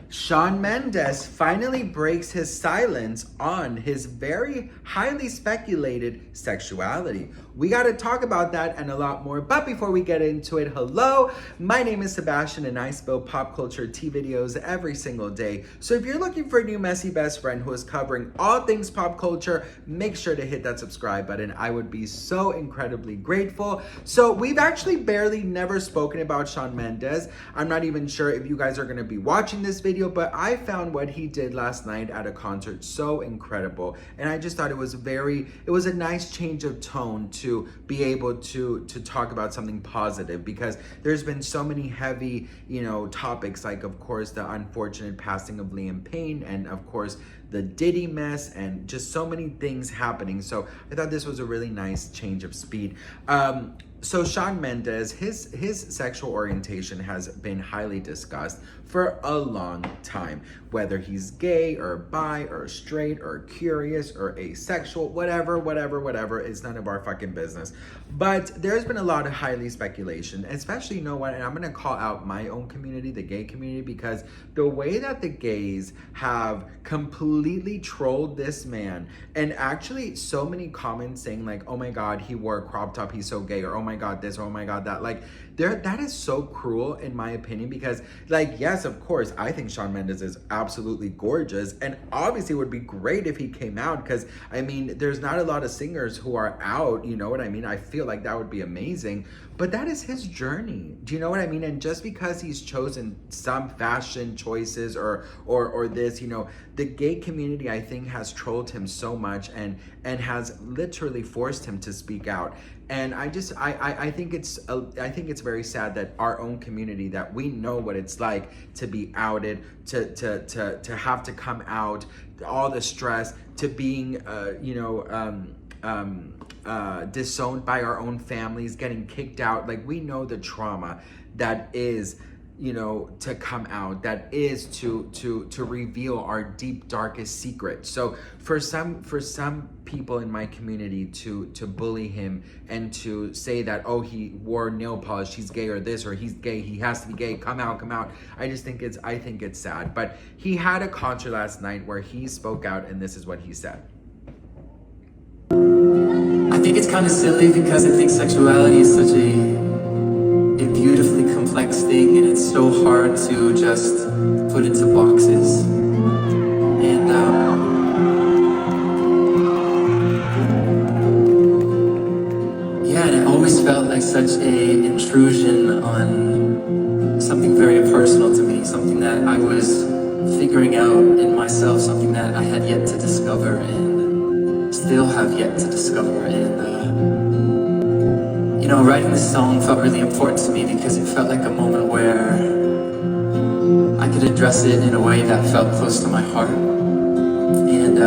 Shawn Mendes finally breaks his silence on his very highly speculated sexuality. We got to talk about that and a lot more. But before we get into it, hello, my name is Sebastian and I spill pop culture tea videos every single day. So if you're looking for a new messy best friend who is covering all things pop culture, make sure to hit that subscribe button. I would be so incredibly grateful. So we've actually barely never spoken about Shawn Mendes. I'm not even sure if you guys are going to be watching this video, but I found what he did last night at a concert so incredible. And I just thought it was a nice change of tone to be able to talk about something positive, because there's been so many heavy, topics, like of course the unfortunate passing of Liam Payne, and of course the Diddy mess, and just so many things happening. So I thought this was a really nice change of speed. So Shawn Mendes, his sexual orientation has been highly discussed for a long time. Whether he's gay or bi or straight or curious or asexual, whatever, it's none of our fucking business. But there's been a lot of highly speculation, especially, and I'm gonna call out my own community, the gay community, because the way that the gays have completely trolled this man, and actually so many comments saying like, oh my God, he wore a crop top, he's so gay, or oh my God this, or oh my God that, like that is so cruel in my opinion, because like, yes, of course, I think Shawn Mendes is absolutely gorgeous, and obviously it would be great if he came out, because I mean, there's not a lot of singers who are out, you know what I mean? I feel like that would be amazing, but that is his journey. Do you know what I mean? And just because he's chosen some fashion choices or this, the gay community, I think, has trolled him so much and has literally forced him to speak out. And I think it's very sad that our own community, that we know what it's like to be outed, to have to come out, all the stress, to being disowned by our own families, getting kicked out. Like, we know the trauma that is, to come out, that is to reveal our deep, darkest secret. So for some people in my community to bully him and to say that, oh, he wore nail polish, he's gay, or this, or he's gay, he has to be gay, come out. I think it's sad. But he had a concert last night where he spoke out, and this is what he said. I think it's kind of silly, because I think sexuality is such a beautifully complex thing, and it's so hard to just put into boxes. And and it always felt like such a intrusion on something very personal to me, something that I was figuring out in myself, something that I had yet to discover and still have yet to discover. And writing this song felt really important to me, because it felt like a moment where I could address it in a way that felt close to my heart. And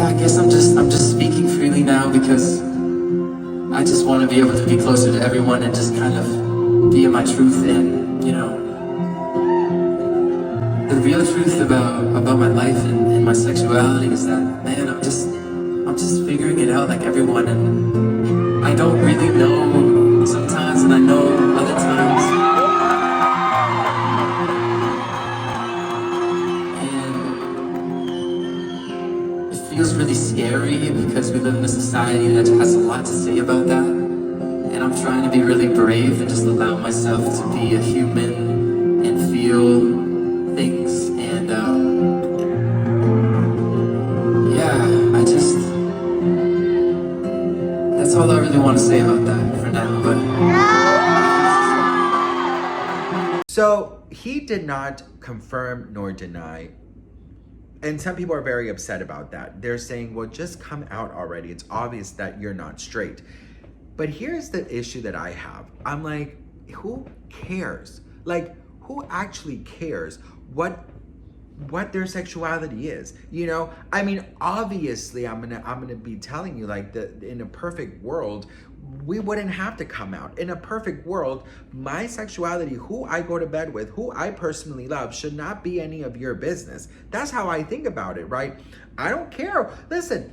I guess I'm just speaking freely now, because I just want to be able to be closer to everyone and just kind of be in my truth. And the real truth about my life and my sexuality is that, man, I'm just figuring it out like everyone, and I don't really know sometimes, and I know other times. And it feels really scary, because we live in a society that has a lot to say about that. And I'm trying to be really brave and just allow myself to be a human and feel things. And that's all I really want to say about that for now. So he did not confirm nor deny, and some people are very upset about that. They're saying, well, just come out already. It's obvious that you're not straight. But here's the issue that I have. I'm like, who cares? Like, who actually cares what their sexuality is? I mean, obviously I'm gonna be telling you, like, in a perfect world, we wouldn't have to come out. In a perfect world, my sexuality, who I go to bed with, who I personally love, should not be any of your business. That's how I think about it, right? I don't care. Listen,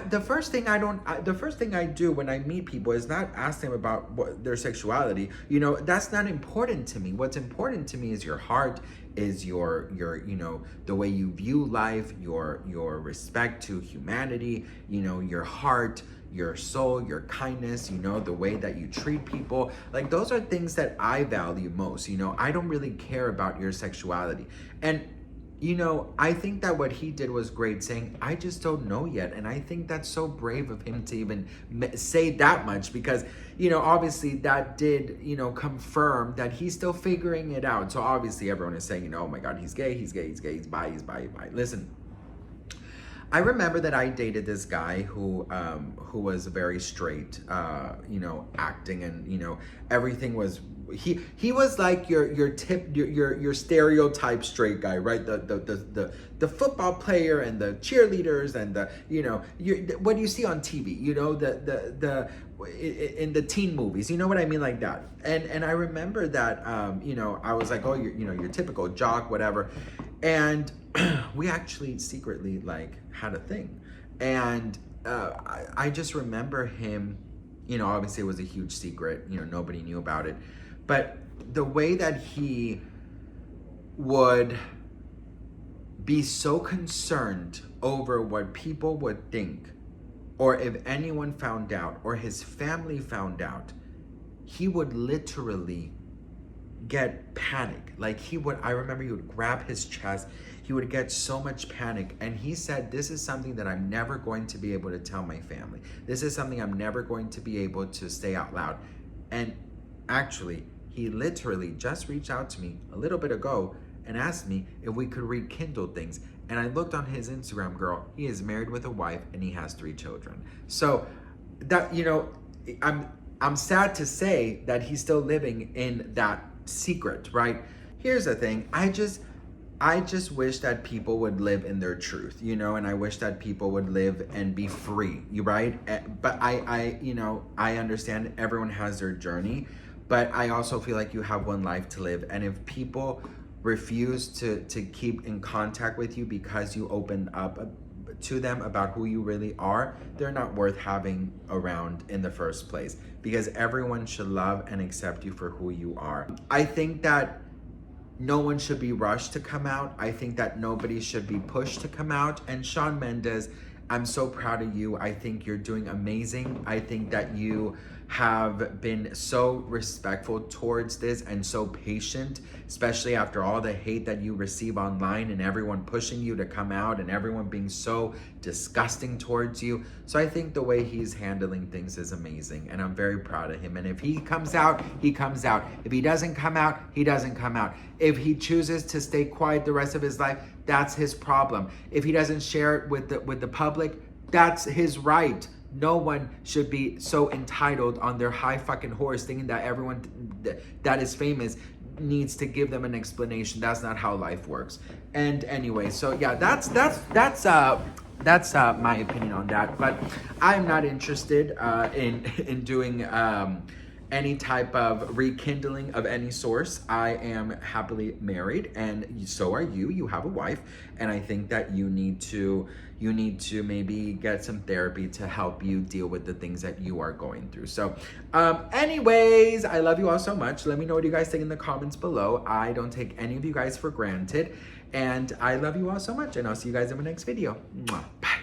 the first thing I do when I meet people is not ask them about their sexuality. You know, that's not important to me. What's important to me is your heart, is your you know, the way you view life, your respect to humanity, you know, your heart, your soul, your kindness, you know, the way that you treat people. Like, those are things that I value most. You know, I don't really care about your sexuality. And you know, I think that what he did was great, saying, I just don't know yet. And I think that's so brave of him to even say that much, because, you know, obviously that did, you know, confirm that he's still figuring it out. So obviously everyone is saying, you know, oh my God, he's gay, he's gay, he's gay, he's bi, he's bi, he's bi. Listen, I remember that I dated this guy who was very straight, you know, acting, and, you know, everything was, he was like your stereotype straight guy, right? The football player and the cheerleaders and the, you know, what you see on TV, you know, in the teen movies, you know what I mean, like that. And I remember that, you know, I was like, oh, you know, your typical jock, whatever. And we actually secretly like had a thing. And I just remember him, you know, obviously it was a huge secret, you know, nobody knew about it. But the way that he would be so concerned over what people would think, or if anyone found out, or his family found out, he would literally get panic. Like, I remember he would grab his chest, he would get so much panic. And he said, this is something that I'm never going to be able to tell my family. This is something I'm never going to be able to say out loud. And actually, he literally just reached out to me a little bit ago and asked me if we could rekindle things. And I looked on his Instagram, girl, he is married with a wife and he has 3 children. So that, you know, I'm sad to say that he's still living in that secret, right? Here's the thing, I just wish that people would live in their truth, you know, and I wish that people would live and be free, right? But I you know, I understand everyone has their journey, but I also feel like you have one life to live. And if people refuse to keep in contact with you because you open up to them about who you really are, they're not worth having around in the first place, because everyone should love and accept you for who you are. I think that no one should be rushed to come out. I think that nobody should be pushed to come out. And Shawn Mendes, I'm so proud of you. I think you're doing amazing. I think that you have been so respectful towards this and so patient, especially after all the hate that you receive online and everyone pushing you to come out and everyone being so disgusting towards you. So I think the way he's handling things is amazing, and I'm very proud of him. And if he comes out, he comes out. If he doesn't come out, he doesn't come out. If he chooses to stay quiet the rest of his life, that's his problem. If he doesn't share it with the public, that's his right. No one should be so entitled on their high fucking horse thinking that everyone that is famous needs to give them an explanation. That's not how life works. And anyway, so yeah, that's my opinion on that. But I'm not interested in doing any type of rekindling of any source. I am happily married, and so are you. You have a wife, and I think that you need to maybe get some therapy to help you deal with the things that you are going through. So anyways, I love you all so much. Let me know what you guys think in the comments below. I don't take any of you guys for granted, and I love you all so much, and I'll see you guys in my next video. Mwah. Bye.